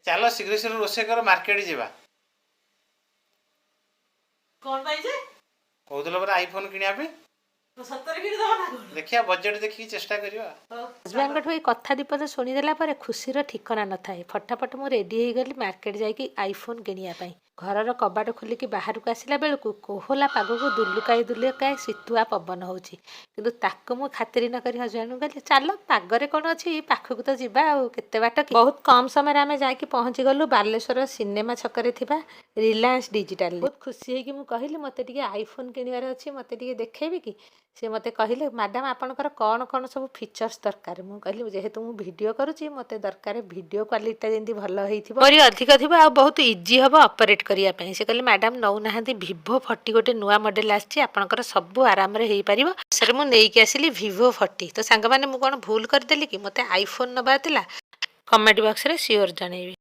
ଚାଲ ଶୀଘ୍ର ଶୀଘ୍ର ରୋଷେଇ କର, ମାର୍କେଟ ଯିବା। କଣ ପାଇଁ ଯେ? କହୁଥିଲ ପରା ଆଇଫୋନ କିଣିବା ପାଇଁ। ସତରେ କିଣିଦବା ନା କଣ? ଦେଖିବା ବଜେଟ ଦେଖିକି ଚେଷ୍ଟା କରିବା। ହଜବେଣ୍ଡଙ୍କଠୁ ଏଇ କଥା ଦୀପଦ ଶୁଣିଦେଲା ପରେ ଖୁସିର ଠିକଣା ନଥାଏ। ଫଟାଫଟ ମୁଁ ରେଡ଼ି ହେଇଗଲି ମାର୍କେଟ ଯାଇକି ଆଇଫୋନ କିଣିବା ପାଇଁ। ଘରର କବାଟ ଖୋଲିକି ବାହାରକୁ ଆସିଲା ବେଳକୁ କୋହଲା ପାଗକୁ ଦୁଲୁକାଇ ଦୁଲୁକାଇ ଶୀତୁଆ ପବନ ହେଉଛି। କିନ୍ତୁ ତାକୁ ମୁଁ ଖାତିରି ନ କରି ହଜବେଣ୍ଡଙ୍କୁ କହିଲି ଚାଲ ପାଗରେ କ'ଣ ଅଛି, ପାଖକୁ ତ ଯିବା ଆଉ କେତେ ବାଟ କି। ବହୁତ କମ୍ ସମୟରେ ଆମେ ଯାଇକି ପହଞ୍ଚିଗଲୁ ବାଲେଶ୍ୱର ସିନେମା ଛକରେ ଥିବା ରିଲାଏନ୍ସ ଡିଜିଟାଲ। ବହୁତ ଖୁସି ହେଇକି ମୁଁ କହିଲି ମୋତେ ଟିକେ ଆଇଫୋନ କିଣିବାର ଅଛି, ମୋତେ ଟିକେ ଦେଖେଇବେ କି। ସେ ମୋତେ କହିଲେ ମ୍ୟାଡ଼ାମ୍ ଆପଣଙ୍କର କ'ଣ କ'ଣ ସବୁ ଫିଚର୍ସ ଦରକାର। ମୁଁ କହିଲି ଯେହେତୁ ମୁଁ ଭିଡ଼ିଓ କରୁଛି ମୋତେ ଦରକାର ଭିଡ଼ିଓ କ୍ୱାଲିଟିଟା ଯେମିତି ଭଲ ହେଇଥିବ, ପରି ଅଧିକ ଥିବ ଆଉ ବହୁତ ଇଜି ହେବ ଅପରେଟ୍ କରିବା ପାଇଁ। ସେ କହିଲେ ମ୍ୟାଡ଼ାମ୍ ନେଉନାହାନ୍ତି ଭିଭୋ 40 ଗୋଟେ ନୂଆ ମଡ଼େଲ ଆସିଛି, ଆପଣଙ୍କର ସବୁ ଆରାମରେ ହେଇପାରିବ। ସେରେ ମୁଁ ନେଇକି ଆସିଲି ଭିଭୋ 40। ତ ସାଙ୍ଗମାନେ ମୁଁ କ'ଣ ଭୁଲ କରିଦେଲି କି? ମୋତେ ଆଇଫୋନ ନେବାର ଥିଲା। କମେଣ୍ଟ ବକ୍ସରେ ସିଓର ଜଣେଇବି।